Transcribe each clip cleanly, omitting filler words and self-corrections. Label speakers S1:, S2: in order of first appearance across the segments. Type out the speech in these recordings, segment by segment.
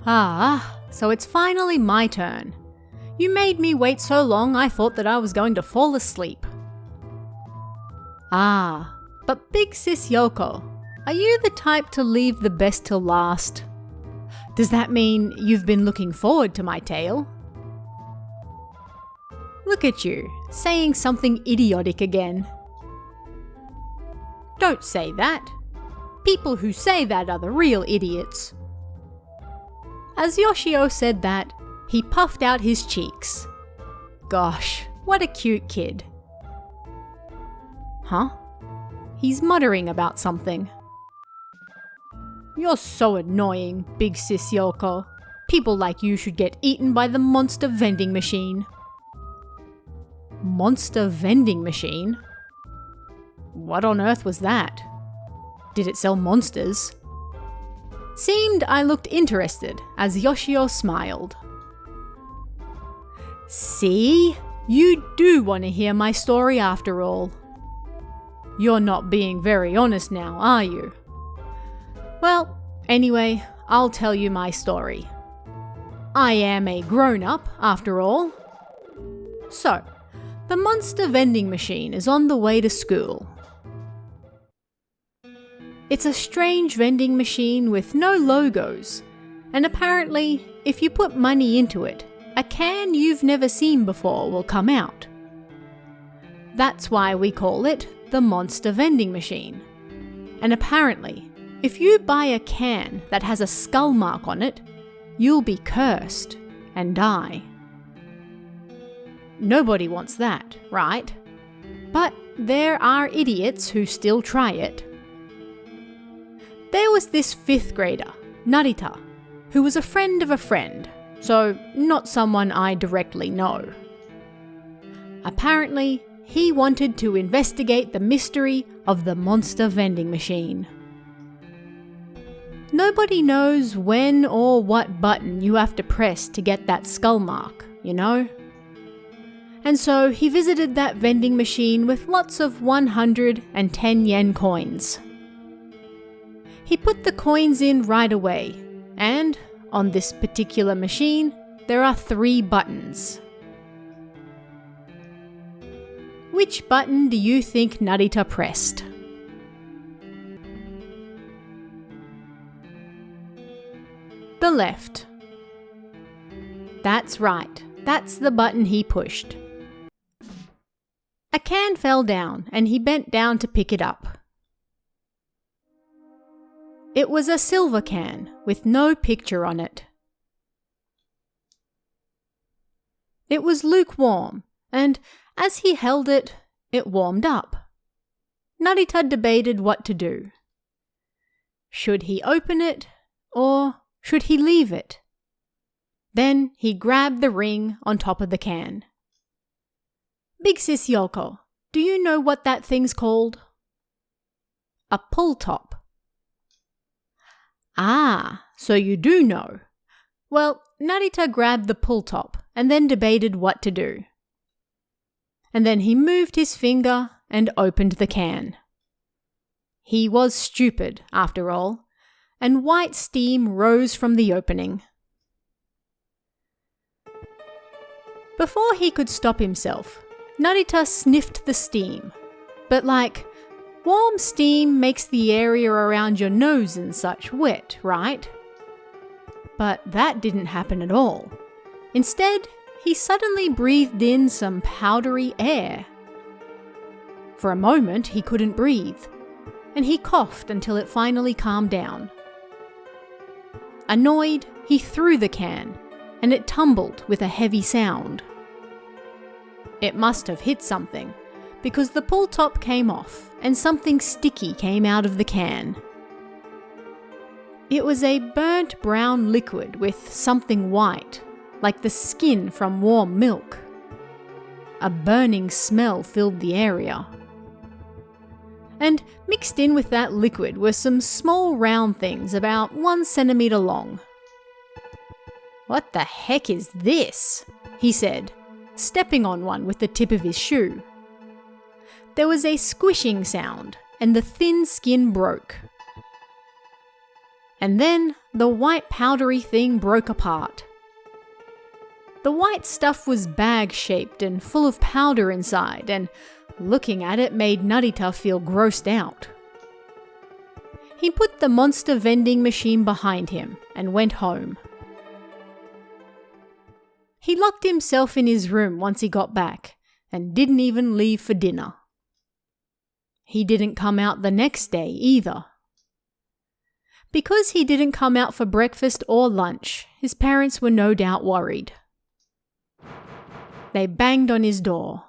S1: Ah, so it's finally my turn. You made me wait so long I thought that I was going to fall asleep. Ah, but Big Sis Yoko, are you the type to leave the best till last? Does that mean you've been looking forward to my tale? Look at you, saying something idiotic again. Don't say that. People who say that are the real idiots. As Yoshio said that, he puffed out his cheeks. Gosh, what a cute kid. Huh? He's muttering about something. You're so annoying, Big Sis Yoko. People like you should get eaten by the monster vending machine. Monster vending machine? What on earth was that? Did it sell monsters? Seemed I looked interested as Yoshio smiled. See? You do want to hear my story after all. You're not being very honest now, are you? Well, anyway, I'll tell you my story. I am a grown-up, after all. So, the monster vending machine is on the way to school. It's a strange vending machine with no logos, and apparently, if you put money into it, a can you've never seen before will come out. That's why we call it the monster vending machine. And apparently, if you buy a can that has a skull mark on it, you'll be cursed and die. Nobody wants that, right? But there are idiots who still try it. There was this 5th grader, Narita, who was a friend of a friend, so not someone I directly know. Apparently, he wanted to investigate the mystery of the monster vending machine. Nobody knows when or what button you have to press to get that skull mark, you know? And so he visited that vending machine with lots of 110 yen coins. He put the coins in right away, and on this particular machine, there are 3 buttons. Which button do you think Narita pressed? The left. That's right, that's the button he pushed. A can fell down and he bent down to pick it up. It was a silver can with no picture on it. It was lukewarm, and as he held it, it warmed up. Narita debated what to do. Should he open it, or should he leave it? Then he grabbed the ring on top of the can. Big Sis Yoko, do you know what that thing's called? A pull top. Ah, so you do know. Well, Narita grabbed the pull top and then debated what to do. And then he moved his finger and opened the can. He was stupid, after all, and white steam rose from the opening. Before he could stop himself, Narita sniffed the steam, but warm steam makes the area around your nose and such wet, right? But that didn't happen at all. Instead, he suddenly breathed in some powdery air. For a moment, he couldn't breathe, and he coughed until it finally calmed down. Annoyed, he threw the can, and it tumbled with a heavy sound. It must have hit something, because the pull top came off and something sticky came out of the can. It was a burnt brown liquid with something white, like the skin from warm milk. A burning smell filled the area. And mixed in with that liquid were some small round things about 1 centimeter long. "What the heck is this?" he said, stepping on one with the tip of his shoe. There was a squishing sound, and the thin skin broke. And then the white powdery thing broke apart. The white stuff was bag-shaped and full of powder inside, and looking at it made Narita feel grossed out. He put the monster vending machine behind him and went home. He locked himself in his room once he got back and didn't even leave for dinner. He didn't come out the next day either. Because he didn't come out for breakfast or lunch, his parents were no doubt worried. They banged on his door.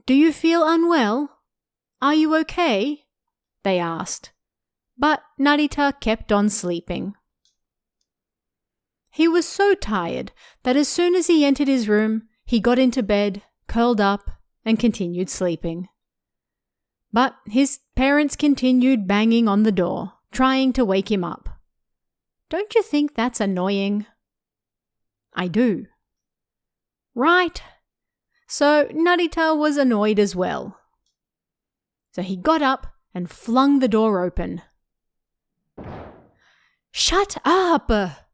S1: "Do you feel unwell? Are you okay?" they asked, but Narita kept on sleeping. He was so tired that as soon as he entered his room, he got into bed, curled up, and continued sleeping. But his parents continued banging on the door, trying to wake him up. Don't you think that's annoying? I do. Right? So Narita was annoyed as well. So he got up and flung the door open. "Shut up!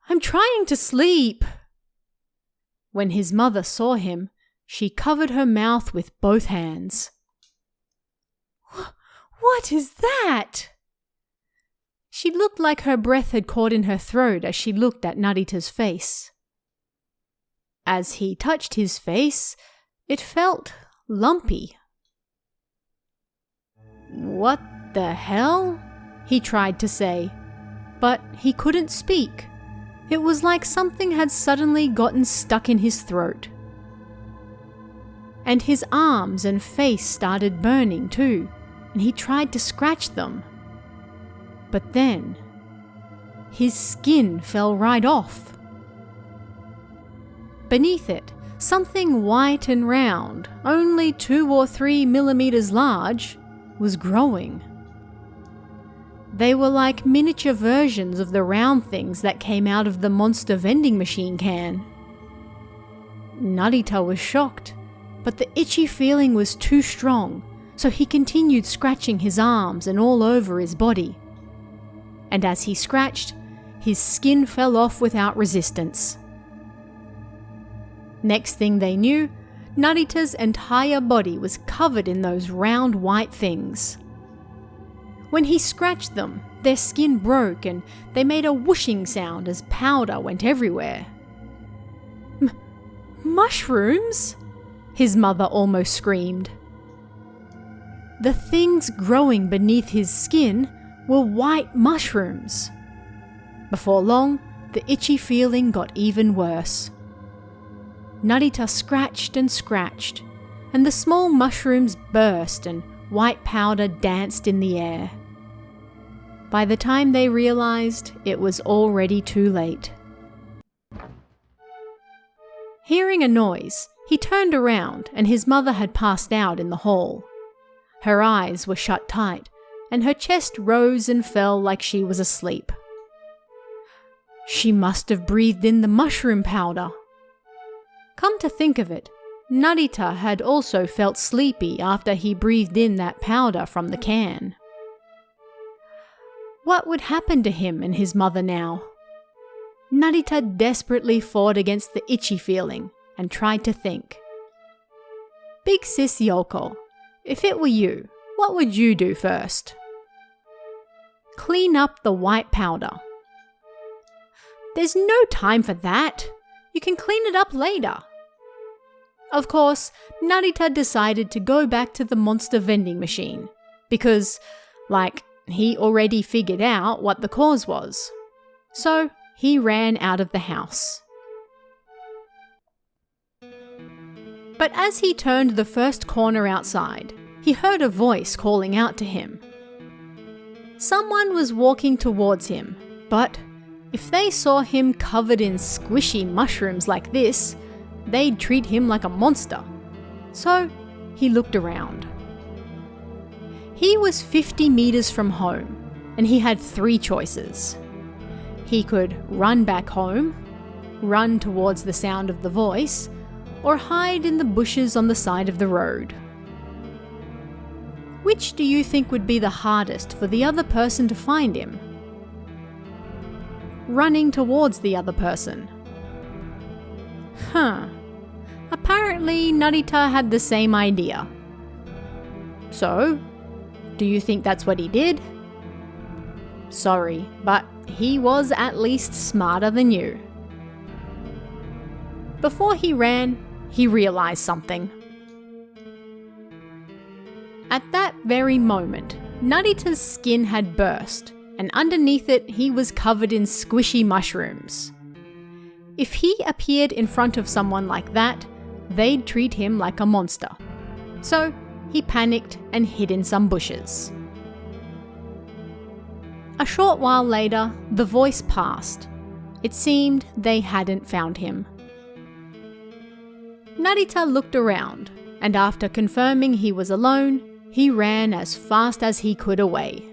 S1: I'm trying to sleep!" When his mother saw him, she covered her mouth with both hands. "What is that?" She looked like her breath had caught in her throat as she looked at Narita's face. As he touched his face, it felt lumpy. "What the hell?" he tried to say, but he couldn't speak. It was like something had suddenly gotten stuck in his throat. And his arms and face started burning too, and he tried to scratch them. But then, his skin fell right off. Beneath it, something white and round, only 2 or 3 millimeters large, was growing. They were like miniature versions of the round things that came out of the monster vending machine can. Narita was shocked, but the itchy feeling was too strong, so he continued scratching his arms and all over his body. And as he scratched, his skin fell off without resistance. Next thing they knew, Narita's entire body was covered in those round white things. When he scratched them, their skin broke and they made a whooshing sound as powder went everywhere. Mushrooms? His mother almost screamed. The things growing beneath his skin were white mushrooms. Before long, the itchy feeling got even worse. Narita scratched and scratched, and the small mushrooms burst and white powder danced in the air. By the time they realized, it was already too late. Hearing a noise, he turned around and his mother had passed out in the hall. Her eyes were shut tight, and her chest rose and fell like she was asleep. She must have breathed in the mushroom powder. Come to think of it, Narita had also felt sleepy after he breathed in that powder from the can. What would happen to him and his mother now? Narita desperately fought against the itchy feeling and tried to think. Big Sis Yoko, if it were you, what would you do first? Clean up the white powder. There's no time for that. You can clean it up later. Of course, Narita decided to go back to the monster vending machine because, he already figured out what the cause was. So, he ran out of the house. But as he turned the first corner outside, he heard a voice calling out to him. Someone was walking towards him, but if they saw him covered in squishy mushrooms like this, they'd treat him like a monster. So, he looked around. He was 50 meters from home, and he had 3 choices. He could run back home, run towards the sound of the voice, or hide in the bushes on the side of the road. Which do you think would be the hardest for the other person to find him? running towards the other person. Apparently, Narita had the same idea. So, do you think that's what he did? Sorry, but he was at least smarter than you. Before he ran, he realized something. At that very moment, Narita's skin had burst, and underneath it he was covered in squishy mushrooms. If he appeared in front of someone like that, they'd treat him like a monster. So he panicked and hid in some bushes. A short while later, the voice passed. It seemed they hadn't found him. Narita looked around, and after confirming he was alone, he ran as fast as he could away.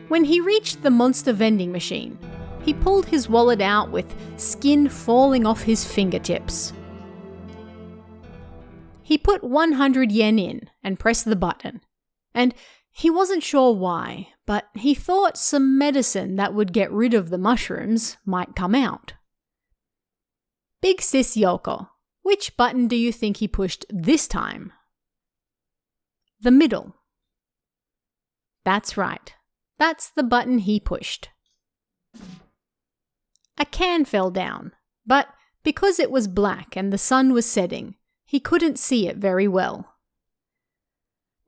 S1: When he reached the monster vending machine, he pulled his wallet out with skin falling off his fingertips. He put 100 yen in and pressed the button, and he wasn't sure why, but he thought some medicine that would get rid of the mushrooms might come out. Big Sis Yoko, which button do you think he pushed this time? The middle. That's right. That's the button he pushed. A can fell down, but because it was black and the sun was setting, he couldn't see it very well.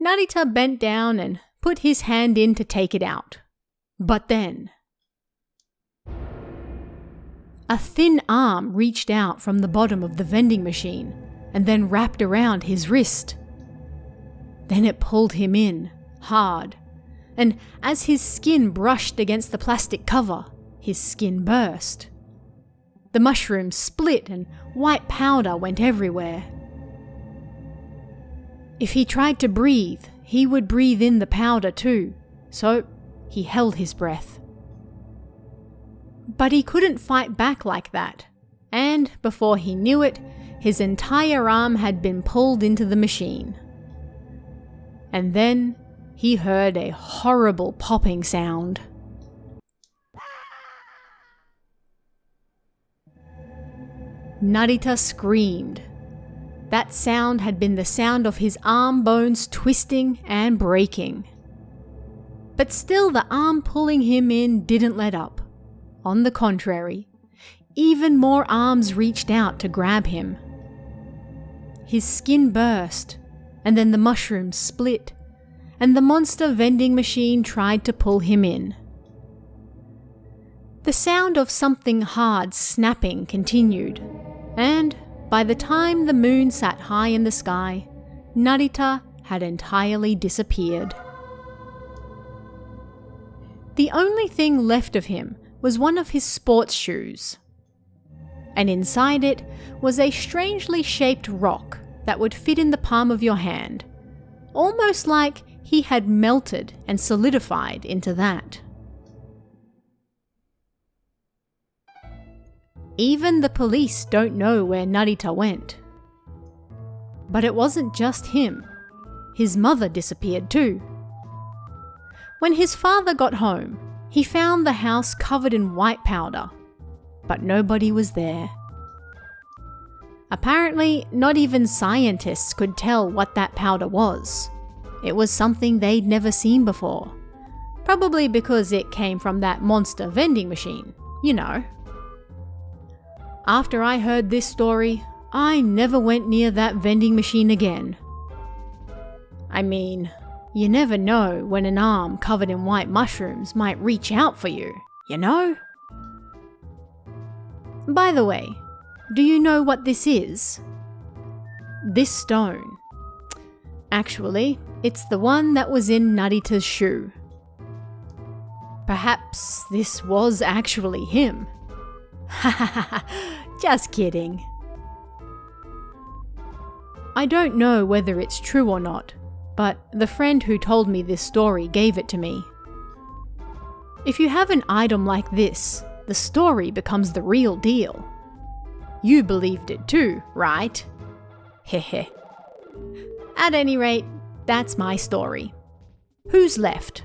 S1: Narita bent down and put his hand in to take it out. But then, a thin arm reached out from the bottom of the vending machine and then wrapped around his wrist. Then it pulled him in, hard, and as his skin brushed against the plastic cover, his skin burst. The mushroom split and white powder went everywhere. If he tried to breathe, he would breathe in the powder too, so he held his breath. But he couldn't fight back like that, and before he knew it, his entire arm had been pulled into the machine. And then he heard a horrible popping sound. Narita screamed. That sound had been the sound of his arm bones twisting and breaking. But still the arm pulling him in didn't let up. On the contrary, even more arms reached out to grab him. His skin burst, and then the mushroom split, and the monster vending machine tried to pull him in. The sound of something hard snapping continued, and by the time the moon sat high in the sky, Narita had entirely disappeared. The only thing left of him was one of his sports shoes. And inside it was a strangely shaped rock that would fit in the palm of your hand, almost like he had melted and solidified into that. Even the police don't know where Narita went. But it wasn't just him. His mother disappeared too. When his father got home, he found the house covered in white powder, but nobody was there. Apparently, not even scientists could tell what that powder was. It was something they'd never seen before. Probably because it came from that monster vending machine, you know. After I heard this story, I never went near that vending machine again. I mean, you never know when an arm covered in white mushrooms might reach out for you, you know? By the way, do you know what this is? This stone. Actually, it's the one that was in Narita's shoe. Perhaps this was actually him. Just kidding. I don't know whether it's true or not, but the friend who told me this story gave it to me. If you have an item like this, the story becomes the real deal. You believed it too, right? Hehe. At any rate, that's my story. Who's left?